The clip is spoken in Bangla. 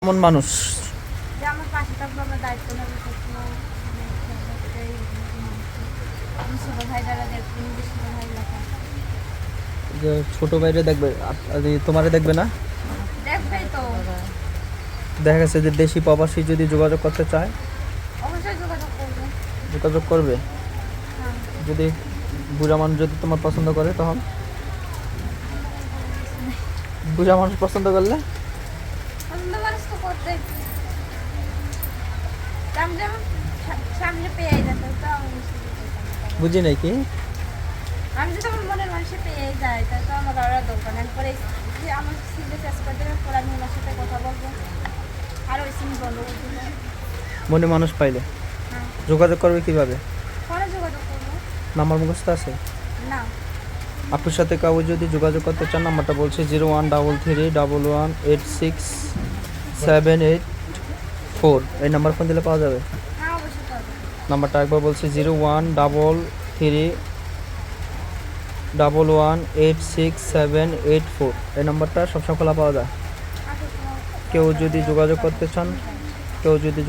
কোন মানুষ? যে আমার পাশে থাকবে, আমার দায়িত্ব নেবে সবসময়। ছোট ভাই দ্বারা দেখবেন, ছোট ভাই লেখা যে ছোট ভাইরে দেখবে আর তোমারে দেখবে না? দেখবেই তো। দেখা গেছে যে দেশি প্রবাসী যদি যোগাযোগ করতে চায়, অবশ্যই যোগাযোগ করবে। যোগাযোগ করবে। হ্যাঁ, যদি বুড়া মানুষ যদি তোমার পছন্দ করে, তখন বুড়া মানুষ পছন্দ করলে পছন্দ মানুষ তো করতে আমি যেমন সামনে পেয়ে যেতে তো আমি বুঝি নাই কি? আমি যদি আমার মনের মানুষে পেয়ে যাই তাহলে তো আমার আর দরকার নেই। পরে যে আমার সিলে শেষ করে দেবে, পরে আমি ওনার সাথে কথা বলবো, আর ওই সিম বন্ধ করে দেবো। মনে মানুষ পাইলে হ্যাঁ, যোগাযোগ করবে কিভাবে? পরে যোগাযোগ করবো। নাম্বার মুখস্থ আছে? না, আপুর সাথে কাউ যদি যোগাযোগ করতে চান, নাম্বারটা বলছে 0133118784। এই নাম্বার ফোন দিলে পাওয়া যাবে। হ্যাঁ অবশ্যই পারবো। নাম্বারটা একবার বলছে 0133118784। এই নাম্বারটা সবসময় খোলা পাওয়া যায়। আচ্ছা, কেউ যদি যোগাযোগ করতে চান, কেউ যদি